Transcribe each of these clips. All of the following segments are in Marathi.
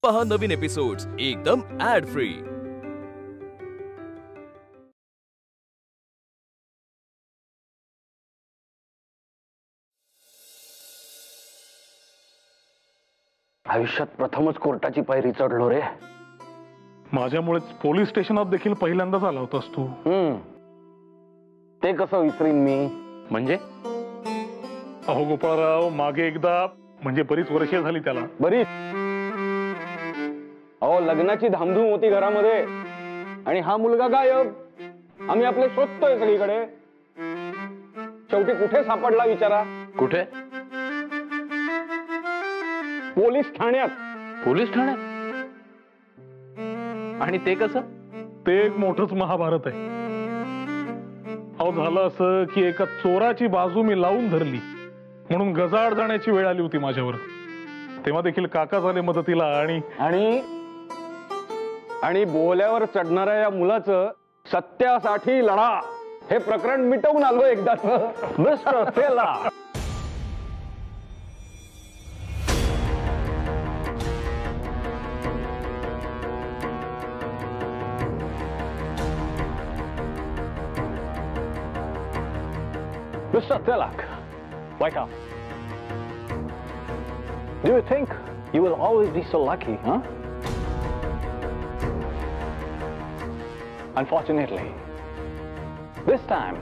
पहा नवीन एपिसोड्स एकदम ऍड फ्री। आयुष्यात प्रथमच कोर्टाची पायरी चढलो रे। माझ्यामुळेच पोलीस स्टेशनात देखील पहिल्यांदाच आला होतास तू। ते कसं विसरीन मी? म्हणजे अहो गोपाळराव, मागे एकदा म्हणजे बरीच वर्षे झाली त्याला। बरीच? अहो लग्नाची धामधूम होती घरामध्ये आणि हा मुलगा गायब। आम्ही आपले शोधतोय सगळीकडे, शेवटी कुठे सापडला विचारा? कुठे? पोलीस ठाण्यात। पोलीस ठाण्यात? आणि ते कसं? ते एक मोठंच महाभारत आहे। अहो झालं असं की एका चोराची बाजू मी लावून धरली म्हणून गजाआड जाण्याची वेळ आली होती माझ्यावर। तेव्हा देखील काका झाले मदतीला आणि आणि आणि बोल्यावर चढणाऱ्या या मुलाचं सत्यासाठी लढा हे प्रकरण मिटवून आलो एकदाच मिस्टर फेला। Mr. Tilak, wake up. Do you think you will always be so lucky, huh? Unfortunately, this time,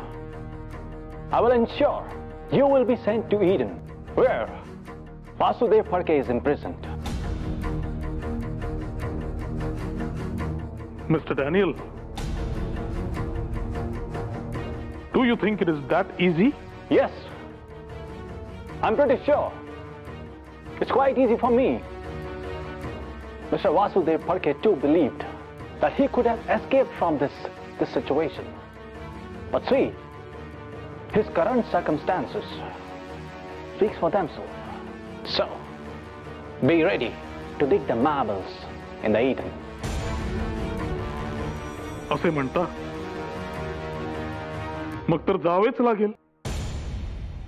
I will ensure you will be sent to Eden, where Vasudev Phadke is imprisoned. Mr. Daniel, do you think it is that easy? Yes, I'm pretty sure. It's quite easy for me. Mr. Vasudev Phadke too believed that he could have escaped from this situation. But see, his current circumstances speaks for themselves. So, be ready to dig the marbles in the Eden. असे म्हणता? मग तर जावेच लागेल।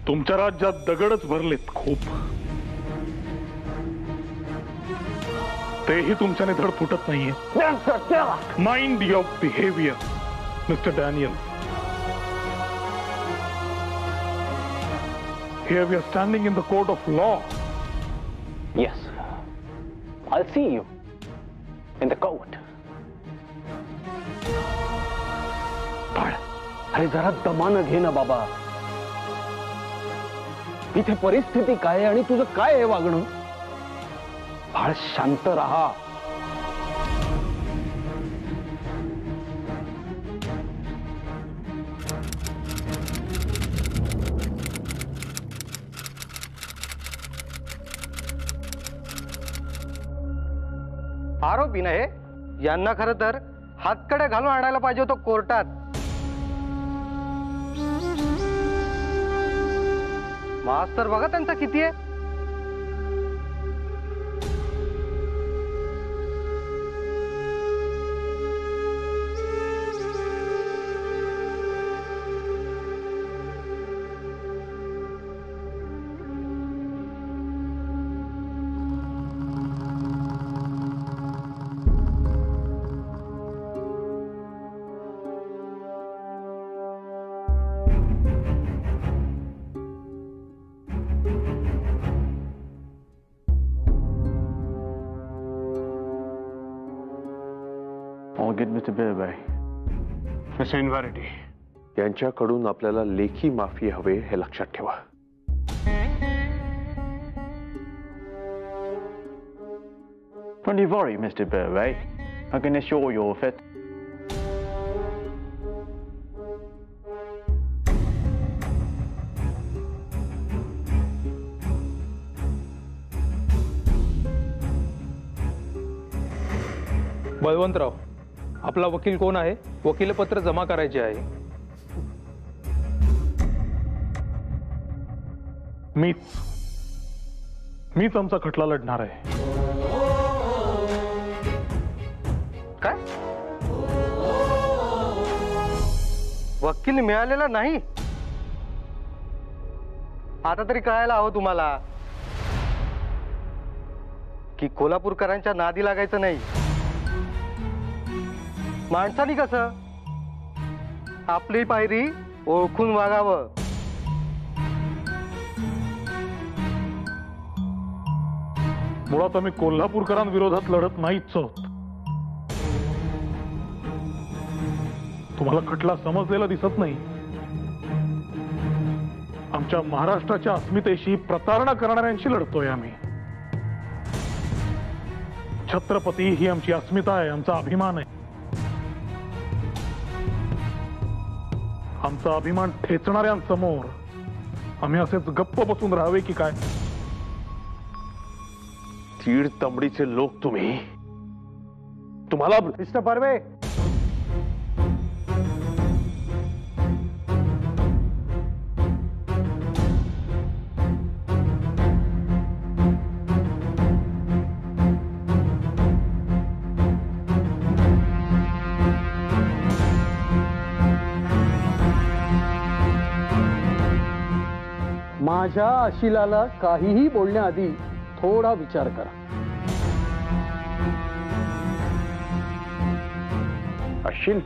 तुमच्या राज्यात दगडच भरलेत खूप, तेही तुमच्याने धड फुटत नाहीये। Mind your behaviour, mister Daniel. Here we are standing in the court of law. Yes, I'll see you in the court. अरे जरा दमानं घे ना बाबा। इथे परिस्थिती काय आणि तुझं काय आहे वागणं? फार शांत राहा। आरोपी ना हे, यांना खरं तर हातकडे घालून आणायला पाहिजे होतं कोर्टात। मास्तर बघा त्यांचा किती आहे। मिस्टर इन्व्हॅरिटी, यांच्याकडून आपल्याला लेखी माफी हवे हे लक्षात ठेवा। Don't you worry, Mr. Burway. I can assure you of it. Balwantrao, आपला वकील कोण आहे? वकीलपत्र जमा करायचे आहे। मीच आमचा खटला लढणार आहे। काय? वकील मिळालेला नाही? आता तरी कळायला हवं तुम्हाला की कोल्हापूरकरांच्या नादी लागायचं नाही. माणसानी कसं आपली पायरी ओळखून वागावं. मुळात आम्ही कोल्हापूरकरांविरोधात लढत नाहीच आहोत. तुम्हाला खटला समजलेला दिसत नाही. आमच्या महाराष्ट्राच्या अस्मितेशी प्रतारणा करणाऱ्यांशी लढतोय आम्ही. छत्रपती ही आमची अस्मिता आहे, आमचा अभिमान आहे. आमचा अभिमान ठेचणाऱ्यांसमोर आम्ही असेच गप्प बसून राहावे की काय? तीड तंबडीचे लोक तुम्ही. तुम्हाला मिस्टर बर्वे, माझ्या अशिलाला काहीही बोलण्याआधी थोडा विचार करा. अशिल,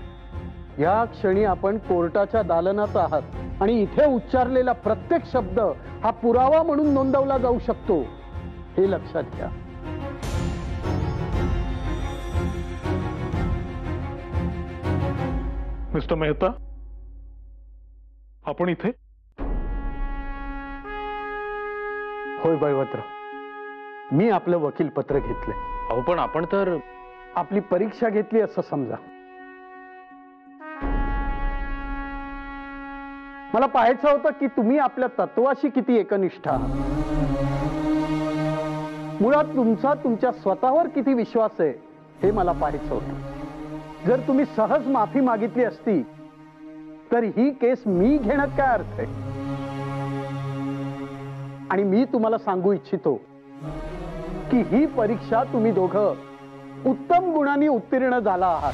या क्षणी आपण कोर्टाच्या दालनात आहात आणि इथे उच्चारलेला प्रत्येक शब्द हा पुरावा म्हणून नोंदवला जाऊ शकतो, हे लक्षात घ्या. मिस्टर मेहता, आपण इथे? होय बळवंतराव, मी आपलं वकील पत्र घेतलंय. अहो पण आपण तर आपली परीक्षा घेतली असं समजा. मला पाहायचं होतं की तुम्ही आपल्या तत्वाशी किती एकनिष्ठ आहात. मुळात तुमचा तुमच्या स्वतःवर किती विश्वास आहे हे मला पाहायचं होतं. जर तुम्ही सहज माफी मागितली असती तर ही केस मी घेण्यात काय अर्थ आहे? आणि मी तुम्हाला सांगू इच्छितो की ही परीक्षा तुम्ही दोघं उत्तम गुणांनी उत्तीर्ण झाला आहात.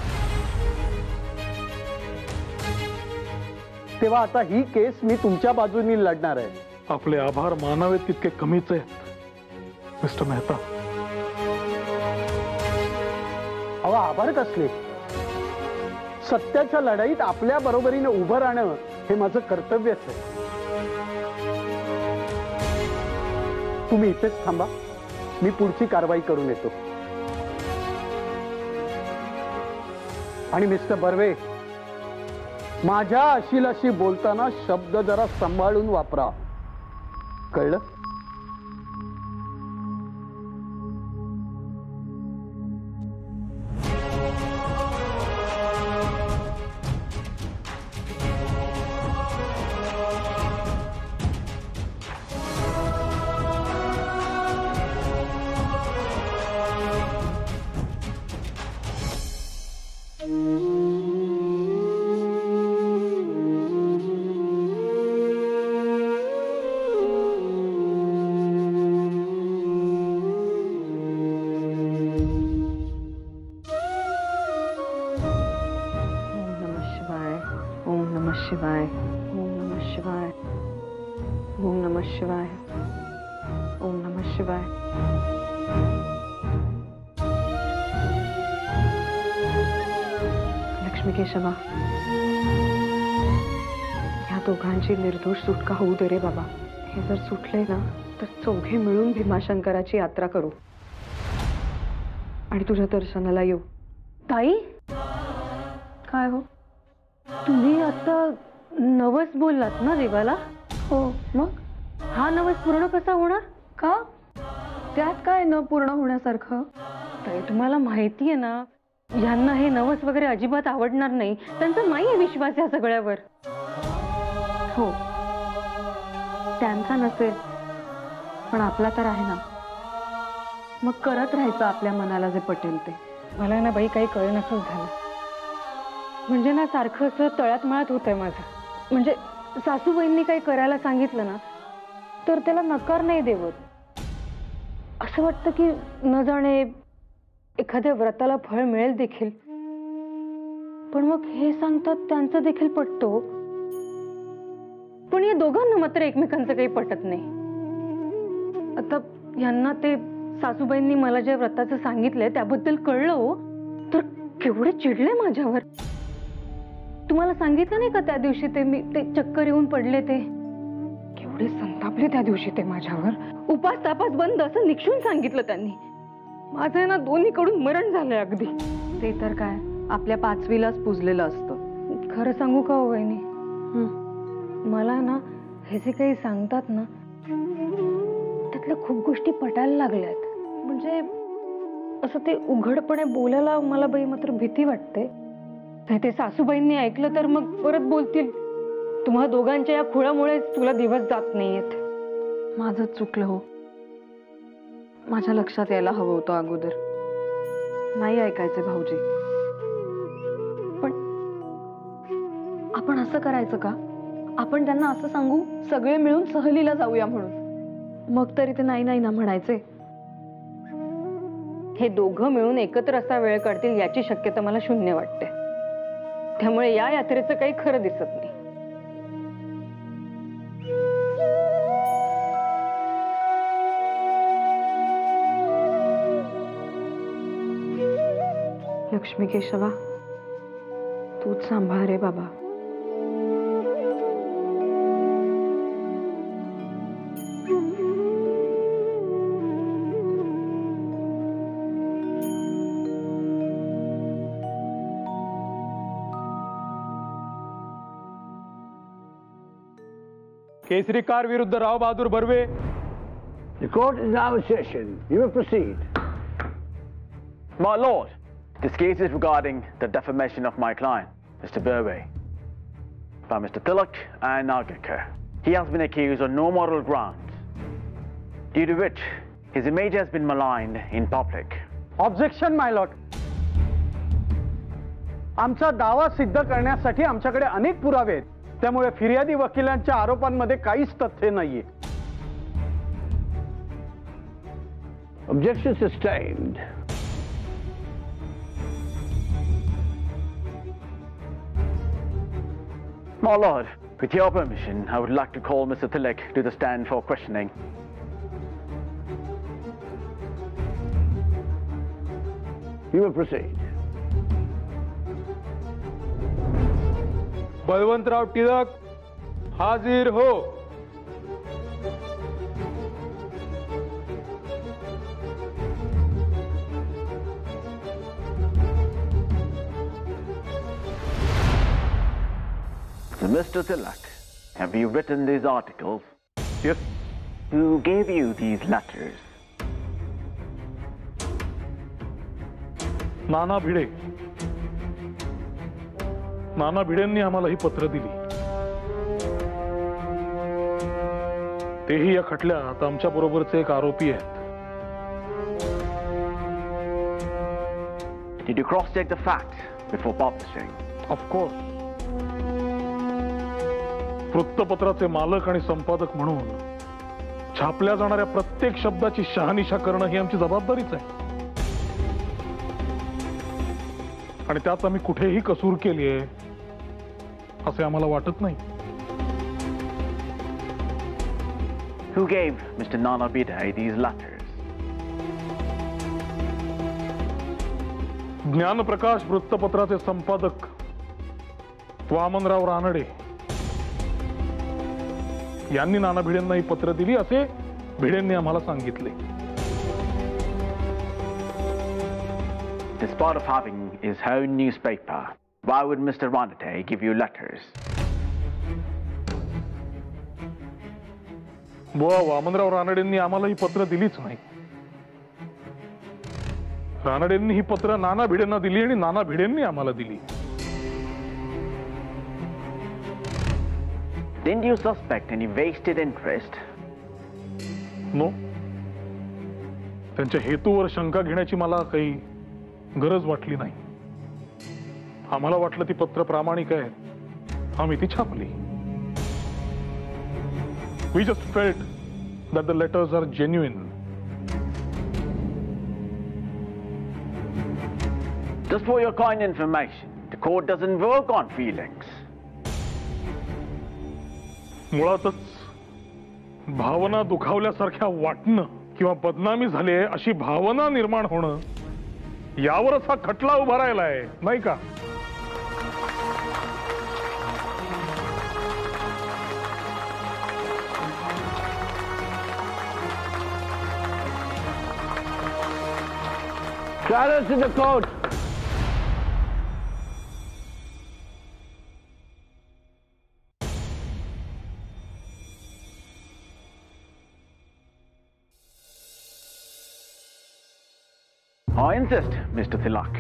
तेव्हा आता ही केस मी तुमच्या बाजूनी लढणार आहे. आपले आभार मानावेत तितके कमीच आहेत मिस्टर मेहता. अहो आभार कसले? सत्याच्या लढाईत आपल्या बरोबरीने उभं राहणं हे माझं कर्तव्यच आहे. तुम्ही इथेच थांबा, मी पुढची कारवाई करून येतो. आणि मिस्टर बर्वे, माझ्या अशिलाशी बोलताना शब्द जरा सांभाळून वापरा, कळलं? शिवाय ओम नमः शिवाय ओम नमः शिवाय ओम नमः शिवाय. लक्ष्मी केशवा, ह्या दोघांची निर्दोष सुटका होऊ दे रे बाबा. हे जर सुटले ना तर चौघे मिळून भीमाशंकराची यात्रा करू आणि तुझ्या दर्शनाला येऊ. ताई, काय हो, तुम्ही आता नवस बोललात ना देवाला? हो. मग हा नवस पूर्ण कसा होणार? का? त्यात काय न पूर्ण होण्यासारखं? ताई, तुम्हाला माहिती आहे ना, यांना हे नवस वगैरे अजिबात आवडणार नाही. त्यांचा नाहीये विश्वास या सगळ्यावर. हो, त्यांचा नसेल पण आपला तर आहे ना. मग करत राहायचं आपल्या मनाला जे पटेल ते. मला ना बाई काही कळेनासंच झालं. म्हणजे ना सारखं असं तळ्यात मळ्यात होतंय माझं. म्हणजे सासूबाईंनी काही करायला सांगितलं ना तर त्याला नकार नाही देवत. असं वाटतं की न जाणे एखाद्या व्रताला फळ मिळेल देखील. पण मग हे सांगतात त्यांचं देखील पटतो. पण या दोघांना मात्र एकमेकांचं काही पटत नाही. आता यांना ते सासूबाईंनी मला ज्या व्रताचं सांगितलंय त्याबद्दल कळलं हो तर केवढे चिडले माझ्यावर. तुम्हाला सांगितलं नाही का त्या दिवशी ते चक्कर येऊन पडले ते केवढे संतापले त्या दिवशी ते माझ्यावर. उपास तापास बंद असं निक्षून सांगितलं त्यांनी. माझं ना दोन्हीकडून मरण झालंय अगदी. ते तर काय आपल्या 5वीलाच पुजलेलं असतं. खरं सांगू का हो वहिनी, मला ना हे जे काही सांगतात ना त्यातल्या खूप गोष्टी पटायला लागल्यात. म्हणजे असं ते उघडपणे बोलायला मला बाई मात्र भीती वाटते. ते सासूबाईंनी ऐकलं तर मग परत बोलतील तुम्हा दोघांच्या या खुळामुळेच तुला दिवस जात नाहीयेत. माझं चुकलं हो. माझ्या लक्षात यायला हवं होतं अगोदर. नाही ऐकायचे भाऊजी. पण आपण असं करायचं का? आपण त्यांना असं सांगू सगळे मिळून सहलीला जाऊया म्हणून. मग तरी ते नाही नाही ना म्हणायचे. हे दोघं मिळून एकत्र असा वेळ काढतील याची शक्यता मला 0 वाटते. त्यामुळे या यात्रेचं काही खरं दिसत नाही. लक्ष्मी केशवा, तूच सांभाळ रे बाबा. केसरी कार विरुद्ध Rao Bahadur Barve. The court is now in session. You may proceed. My lord, this case is regarding the defamation of my client, Mr. Burway, by Mr. Tilak and Nagakar. He has been accused on no moral grounds, due to which his image has been maligned in public. Objection my Lord. आमचा दावा सिद्ध करण्यासाठी आमच्याकडे अनेक पुरावे आहेत. त्यामुळे फिर्यादी वकिलांच्या आरोपांमध्ये काहीच तथ्य नाहीये. Objection sustained. My lord, with your permission, I would like to call Mr. Tilak to the stand for questioning. You may proceed. Balwantrao Tilak हाजीर हो. So, Mr. Tilak, have you written these articles? Yes. Who gave you these letters? नाना भिडे. नाना भिडेंनी आम्हाला ही पत्र दिली. तेही या खटल्यात आमच्या बरोबरचे एक आरोपी आहेत. Did you cross-check the facts before publishing? Of course. वृत्तपत्राचे मालक आणि संपादक म्हणून छापल्या जाणाऱ्या प्रत्येक शब्दाची शहानिशा करणं ही आमची जबाबदारीच आहे. आणि त्यात आम्ही कुठेही कसूर केली आहे असे आम्हाला वाटत नाही. Who gave Mr. Nana Bidai these letters? Dnyanprakash वृत्तपत्राचे संपादक वामनराव रानडे यांनी नाना भिडेंना ही पत्र दिली असे भिडेंनी आम्हाला सांगितले. Despite of having his own newspaper, why would Mr. Ranade give you letters? बुवा वामनराव रानडेंनी आम्हाला ही पत्र दिलीच नाही. रानडेंनी ही पत्र नाना भिडेंना दिली आणि नाना भिडेंनी आम्हाला दिली. Didn't you suspect any vested interest? No. त्यांच्या हेतूवर शंका घेण्याची मला काही गरज वाटली नाही. आम्हाला वाटलं ती पत्र प्रामाणिक आहे. आम्ही ती छापली. We just felt that the letters are genuine. Just for your kind information, the court doesn't work on feelings. मुळातच भावना दुखावल्यासारख्या वाटणं किंवा बदनामी झाली आहे अशी भावना निर्माण होणं, यावरच हा खटला उभा राहिला आहे, नाही का? Silence in the court. I insist, Mr. Tilak.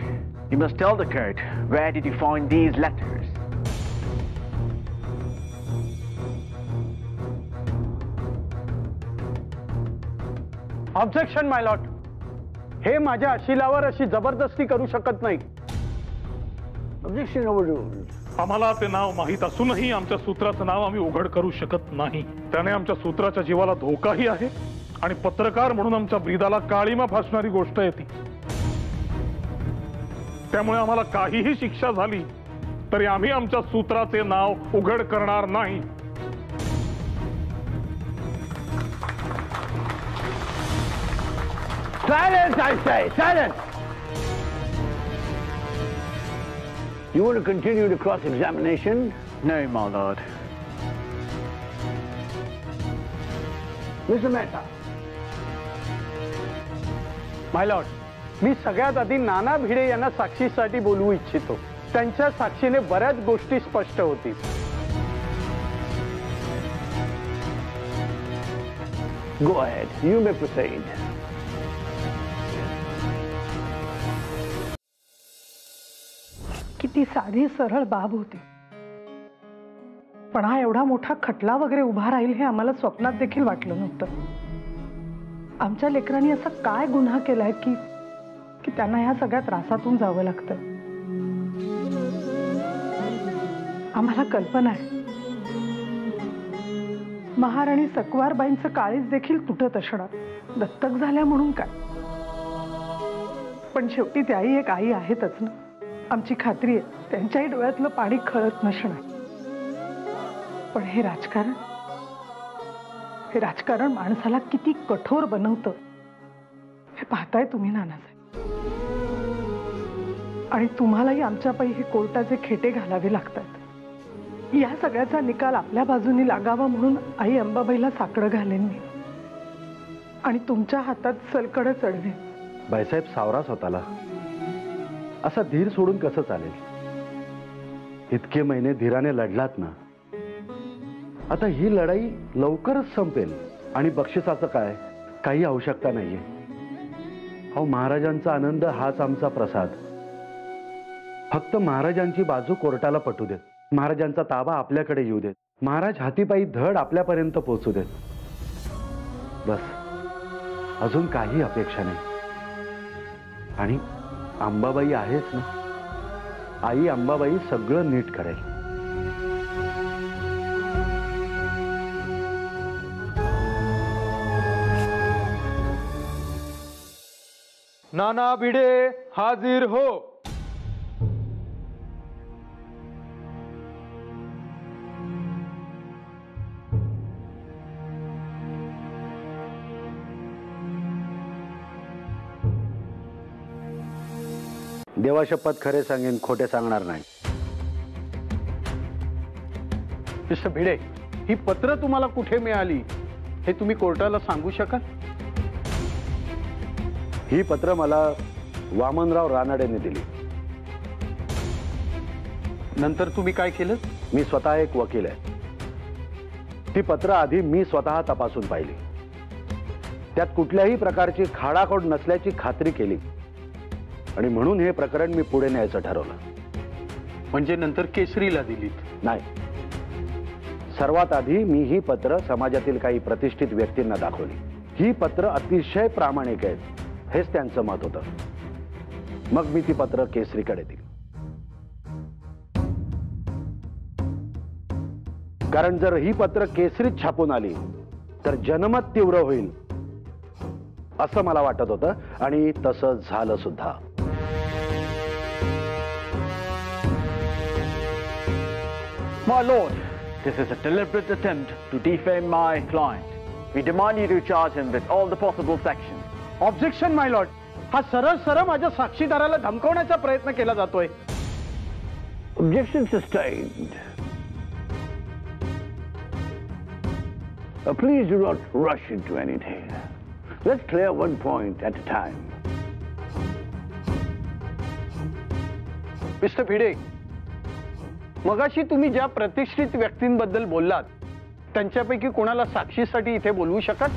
You must tell the court, where did you find these letters? Objection my Lord. हे माझ्या अशिलावर अशी जबरदस्ती करू शकत नाही. Objection overruled. आम्हाला ते नाव माहीत असूनही आमच्या सूत्राचं नाव आम्ही उघड करू शकत नाही. त्याने आमच्या सूत्राच्या जीवाला धोकाही आहे आणि पत्रकार म्हणून आमच्या ब्रीदाला काळीमा फासणारी गोष्ट आहे ती. त्यामुळे आम्हाला काहीही शिक्षा झाली तरी आम्ही आमच्या सूत्राचे नाव उघड करणार नाही. Silence, I say! Silence! You want to continue the cross-examination? No, my lord. Mr. Mehta. My lord, मी सगळ्यात आधी नाना भिडे यांना साक्षीसाठी बोलवू इच्छितो. त्यांच्या साक्षीने बऱ्याच गोष्टी स्पष्ट होतील. Go ahead. You may proceed. किती साधी सरळ बाब होती, पण हा एवढा मोठा खटला वगैरे उभा राहील हे आम्हाला स्वप्नात देखील वाटलं नव्हतं. आमच्या लेकरांनी असा काय गुन्हा केलाय की की त्यांना ह्या सगळ्या त्रासातून जावं लागतं. आम्हाला कल्पना आहे महाराणी सकवारबाईंचं काळीज देखील तुटत असणार. दत्तक झाल्या म्हणून काय, पण शेवटी त्याही एक आई आहेतच ना. आमची खात्री आहे त्यांच्याही डोळ्यातलं पाणी खळत नसणार. पण हे राजकारण माणसाला किती कठोर बनवतं हे पाहताय तुम्ही नानासाहेब. आणि तुम्हालाही आमच्या पायी हे कोर्टाचे खेटे घालावे लागतात. या सगळ्याचा निकाल आपल्या बाजूनी लागावा म्हणून आई अंबाबाईला साकडं घालेन मी आणि तुमच्या हातात सलकडं चढवेन. बाईसाहेब, सावरा स्वतःला. असा धीर सोडून कसं चालेल? इतके महिने धीराने लढलात ना, आता ही लढाई लवकरच संपेल. आणि बक्षिसाचं काय, काही आवश्यकता नाहीये. अहो, महाराजांचा आनंद हाच आमचा प्रसाद. फक्त महाराजांची बाजू कोर्टाला पटू देत, महाराजांचा ताबा आपल्याकडे येऊ देत, महाराज हातीपायी धड आपल्यापर्यंत पोहोचू देत. बस, अजून काही अपेक्षा नाही. आणि अंबाबाई आहेच ना, आई अंबाबाई सगळं नीट करेल. नाना भिडे हाजीर हो. देवाशपथ खरे सांगेन, खोटे सांगणार नाही. मिस्टर भिडे, ही पत्र तुम्हाला कुठे मिळाली हे तुम्ही कोर्टाला सांगू शकाल? ही पत्र मला वामनराव रानडेने दिली. नंतर तुम्ही काय केलं? मी स्वतः एक वकील आहे. ती पत्र आधी मी स्वतः तपासून पाहिली. त्यात कुठल्याही प्रकारची खाडाखोड नसल्याची खात्री केली आणि म्हणून हे प्रकरण मी पुढे न्यायचं ठरवलं. म्हणजे नंतर केसरीला दिलीत? नाही, सर्वात आधी मी ही पत्र समाजातील काही प्रतिष्ठित व्यक्तींना दाखवली. ही पत्र अतिशय प्रामाणिक आहेत हेच त्यांचं मत होतं. मग मी ती पत्र केसरीकडे दिली. कारण जर ही पत्र केसरीत छापून आली तर जनमत तीव्र होईल असं मला वाटत होतं आणि तसं झालं सुद्धा. My lord, this is a deliberate attempt to defame my client. We demand you to charge him with all the possible sections. Objection my Lord. हा सरळ सरळ माझ्या साक्षीदाराला धमकवण्याचा प्रयत्न केला जातोय. Objection sustained. Please do not rush into anything. Let's clear one point at a time. Mister Bhide, मगाशी तुम्ही ज्या प्रतिष्ठित व्यक्तींबद्दल बोललात त्यांच्यापैकी कोणाला साक्षीसाठी इथे बोलवू शकाल?